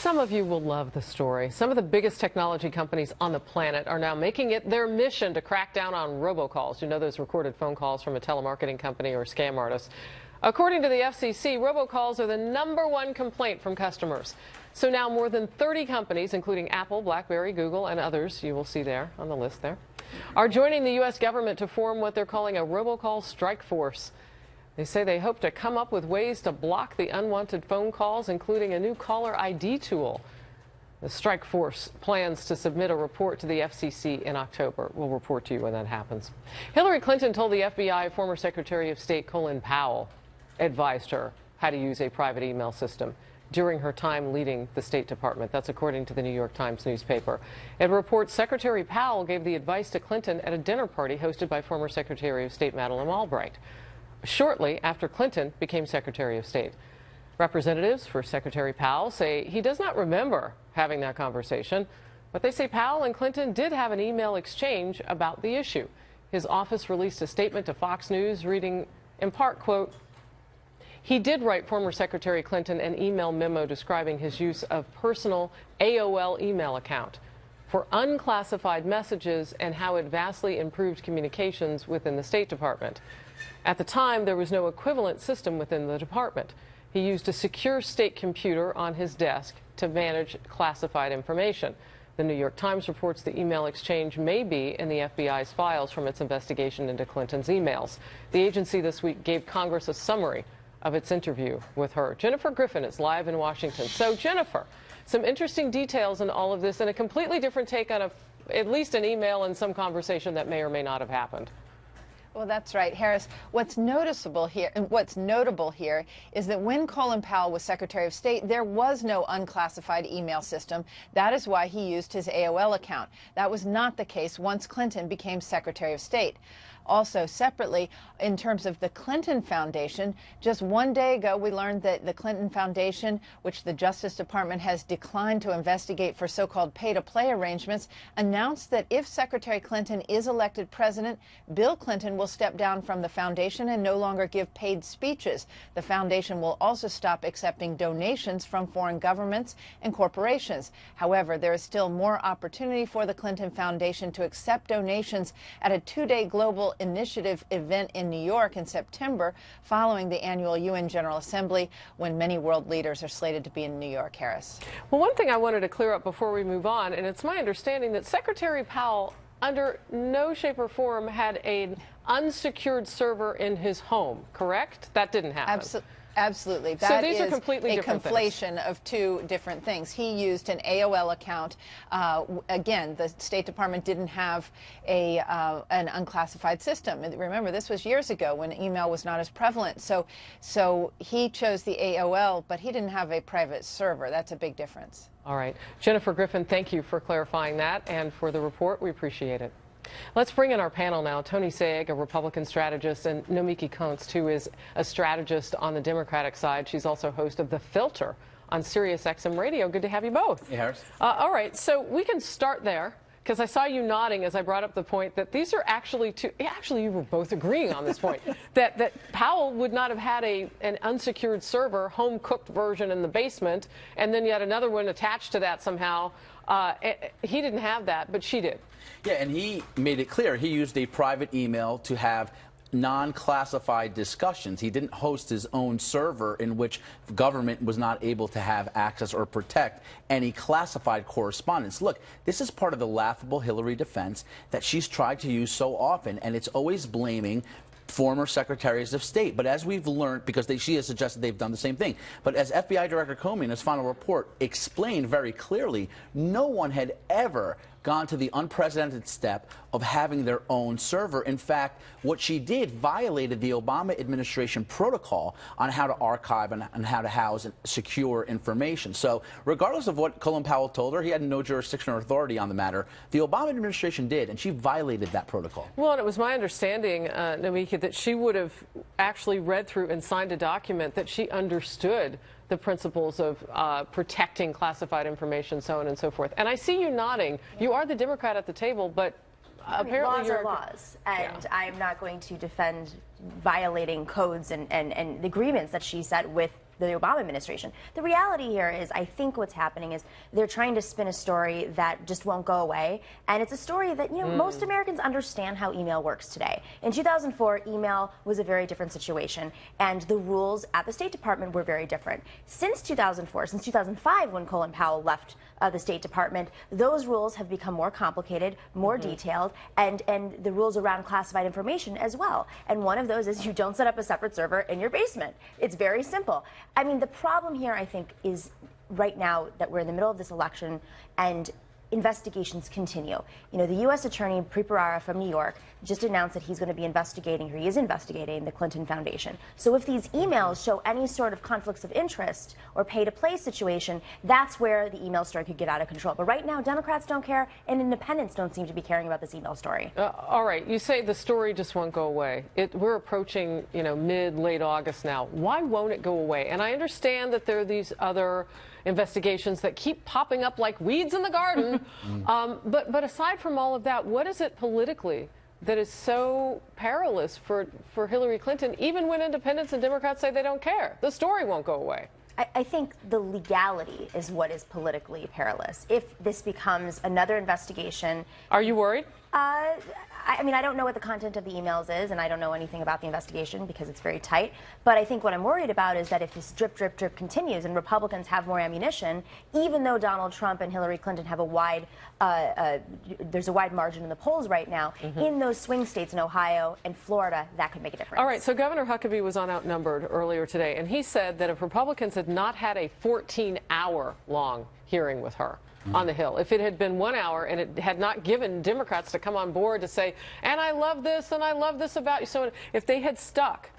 Some of you will love the story. Some of the biggest technology companies on the planet are now making it their mission to crack down on robocalls. You know, those recorded phone calls from a telemarketing company or scam artist. According to the FCC, robocalls are the #1 complaint from customers. So now more than 30 companies, including Apple, BlackBerry, Google, and others, you will see there on the list there, are joining the U.S. government to form what they're calling a robocall strike force. They say they hope to come up with ways to block the unwanted phone calls, including a new caller ID tool. The strike force plans to submit a report to the FCC in October. We'll report to you when that happens. Hillary Clinton told the FBI former Secretary of State Colin Powell advised her how to use a private email system during her time leading the State Department. That's according to the New York Times newspaper. It reports Secretary Powell gave the advice to Clinton at a dinner party hosted by former Secretary of State Madeleine Albright, shortly after Clinton became Secretary of State. Representatives for Secretary Powell say he does not remember having that conversation, but they say Powell and Clinton did have an email exchange about the issue. His office released a statement to Fox News reading, in part, quote, "He did write former Secretary Clinton an email memo describing his use of personal AOL email account for unclassified messages and how it vastly improved communications within the State Department. At the time, there was no equivalent system within the department. He used a secure state computer on his desk to manage classified information." The New York Times reports the email exchange may be in the FBI's files from its investigation into Clinton's emails. The agency this week gave Congress a summary of its interview with her. Jennifer Griffin is live in Washington. So, Jennifer, some interesting details in all of this and a completely different take on at least an email and some conversation that may or may not have happened. Well, that's right, Harris. What's noticeable here and what's notable here is that when Colin Powell was Secretary of State, there was no unclassified email system. That is why he used his AOL account. That was not the case once Clinton became Secretary of State. Also, separately, in terms of the Clinton Foundation, just one day ago, we learned that the Clinton Foundation, which the Justice Department has declined to investigate for so-called pay-to-play arrangements, announced that if Secretary Clinton is elected president, Bill Clinton will step down from the foundation and no longer give paid speeches. The foundation will also stop accepting donations from foreign governments and corporations. However, there is still more opportunity for the Clinton Foundation to accept donations at a two-day global initiative event in New York in September, following the annual UN General Assembly, when many world leaders are slated to be in New York. Harris. Well, one thing I wanted to clear up before we move on, and it's my understanding that Secretary Powell, under no shape or form, had an unsecured server in his home, correct? That didn't happen. Absolutely. That is a conflation of two different things. He used an AOL account. Again, the State Department didn't have an unclassified system. And remember, this was years ago when email was not as prevalent. So he chose the AOL, but he didn't have a private server. That's a big difference. All right. Jennifer Griffin, thank you for clarifying that and for the report. We appreciate it. Let's bring in our panel now. Tony Saig, a Republican strategist, and Nomiki Konst, who is a strategist on the Democratic side. She's also host of The Filter on Sirius XM Radio. Good to have you both. Hey, Harris. All right, so we can start there, because I saw you nodding as I brought up the point that these are actually two. Actually, you were both agreeing on this point that Powell would not have had an unsecured server, home-cooked version in the basement, and then yet another one attached to that somehow. He didn't have that, but she did. Yeah, and he made it clear he used a private email to have non-classified discussions. He didn't host his own server in which government was not able to have access or protect any classified correspondence. Look, this is part of the laughable Hillary defense that she's tried to use so often, and it's always blaming former secretaries of state. But as we've learned, because she has suggested they've done the same thing, but as FBI Director Comey in his final report explained very clearly, no one had ever gone to the unprecedented step of having their own server. In fact, what she did violated the Obama administration protocol on how to archive and how to house and secure information. So regardless of what Colin Powell told her, he had no jurisdiction or authority on the matter. The Obama administration did, and she violated that protocol. Well, and it was my understanding, Nomiki, that she would have actually read through and signed a document that she understood the principles of protecting classified information, so on and so forth. And I see you nodding. You are the Democrat at the table, but apparently laws are laws, and I'm not going to defend violating codes and agreements that she set with the Obama administration. The reality here is, I think what's happening is they're trying to spin a story that just won't go away, and it's a story that, you know, most Americans understand how email works today. In 2004, email was a very different situation, and the rules at the State Department were very different. Since 2004, since 2005, when Colin Powell left the State Department, those rules have become more complicated, more detailed, and the rules around classified information as well. And one of those is you don't set up a separate server in your basement. It's very simple. I mean, the problem here, I think, is right now that we're in the middle of this election and investigations continue. You know, the U.S. Attorney Preet Bharara from New York just announced that he's going to be investigating, or he is investigating, the Clinton Foundation. So if these emails show any sort of conflicts of interest or pay-to-play situation, that's where the email story could get out of control. But right now, Democrats don't care, and independents don't seem to be caring about this email story. All right, you say the story just won't go away. We're approaching, you know, late August now. Why won't it go away? And I understand that there are these other investigations that keep popping up like weeds in the garden. But aside from all of that, what is it politically that is so perilous for Hillary Clinton, even when independents and Democrats say they don't care? The story won't go away. I think the legality is what is politically perilous. If this becomes another investigation. Are you worried? I mean, I don't know what the content of the emails is, and I don't know anything about the investigation because it's very tight. But I think what I'm worried about is that if this drip, drip, drip continues and Republicans have more ammunition, even though Donald Trump and Hillary Clinton have a wide, there's a wide margin in the polls right now, in those swing states in Ohio and Florida, that could make a difference. All right, so Governor Huckabee was on Outnumbered earlier today, and he said that if Republicans had not had a 14-hour-long hearing with her on the Hill, if it had been 1 hour and it had not given Democrats to come on board to say, and I love this and I love this about you, so if they had stuck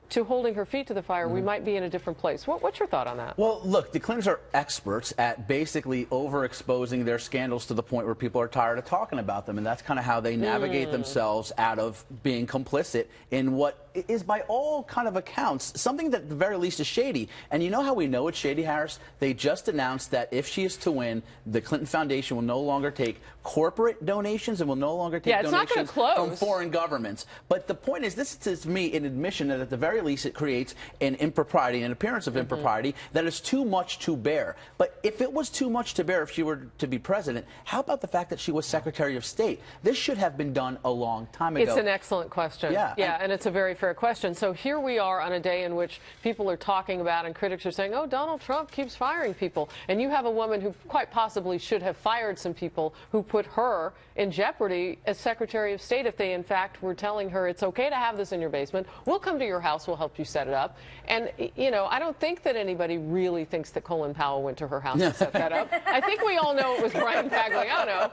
to holding her feet to the fire, we might be in a different place. What's your thought on that? Well, look, the Clintons are experts at basically overexposing their scandals to the point where people are tired of talking about them, and that's kind of how they navigate themselves out of being complicit in what is, by all kind of accounts, something that at the very least is shady. And you know how we know it's shady, Harris? They just announced that if she is to win, the Clinton Foundation will no longer take corporate donations and will no longer take donations from foreign governments. But the point is, this is, to me, an admission that at the very least it creates an impropriety, an appearance of impropriety that is too much to bear. But if it was too much to bear if she were to be president, how about the fact that she was Secretary of State? This should have been done a long time ago. It's an excellent question. Yeah, and it's a very fair question. So here we are on a day in which people are talking about and critics are saying, oh, Donald Trump keeps firing people. And you have a woman who quite possibly should have fired some people who put her in jeopardy as Secretary of State if they, in fact, were telling her it's okay to have this in your basement. We'll come to your house. We'll help you set it up. And, you know, I don't think that anybody really thinks that Colin Powell went to her house and set that up. I think we all know it was Brian Pagliano.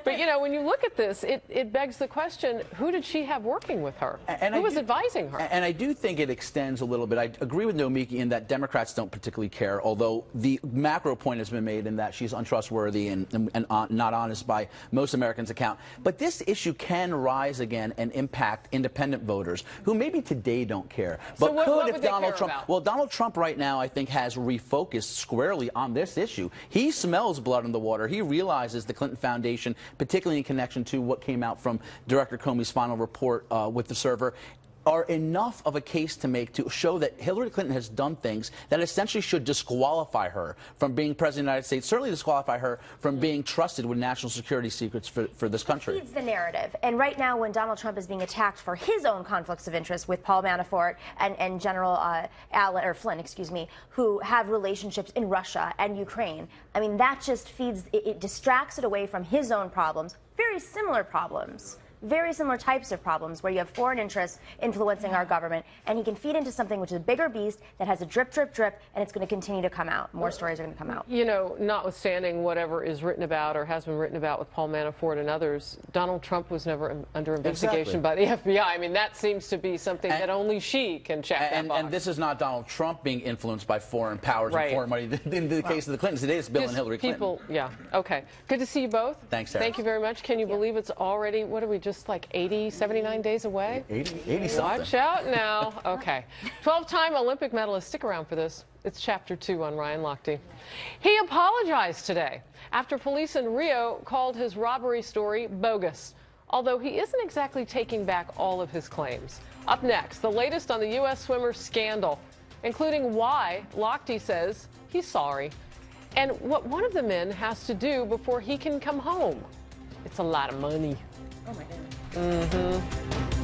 But, you know, when you look at this, it begs the question, who did she have working with her? Who was advising her? And I do think it extends a little bit. I agree with Nomiki in that Democrats don't particularly care, although the macro point has been made in that she's untrustworthy and not honest by most Americans' account. But this issue can rise again and impact independent voters who maybe today don't care. But so what if Donald Trump? Well, Donald Trump right now, I think, has refocused squarely on this issue. He smells blood in the water. He realizes the Clinton Foundation, particularly in connection to what came out from Director Comey's final report with the server, are enough of a case to make to show that Hillary Clinton has done things that essentially should disqualify her from being president of the United States, certainly disqualify her from being trusted with national security secrets for this country. It feeds the narrative. And right now, when Donald Trump is being attacked for his own conflicts of interest with Paul Manafort and General Flynn, excuse me, who have relationships in Russia and Ukraine, I mean, that just feeds, it distracts it away from his own problems, very similar problems. Very similar types of problems where you have foreign interests influencing our government, and he can feed into something which is a bigger beast that has a drip, drip, drip, and it's going to continue to come out. More stories are going to come out. You know, notwithstanding whatever is written about or has been written about with Paul Manafort and others, Donald Trump was never under investigation by the FBI. I mean, that seems to be something that only she can check that box. And this is not Donald Trump being influenced by foreign powers and foreign money. In the case of the Clintons, today it's Bill and Hillary Clinton. Okay. Good to see you both. Thanks, Sarah. Thank you very much. Can you believe it's already, what are we, just like 79 days away? 80 something. Watch out now. Okay. 12-time Olympic medalist. Stick around for this. It's Chapter 2 on Ryan Lochte. He apologized today after police in Rio called his robbery story bogus, although he isn't exactly taking back all of his claims. Up next, the latest on the U.S. swimmer scandal. including why Lochte says he's sorry and what one of the men has to do before he can come home. It's a lot of money. Oh my goodness.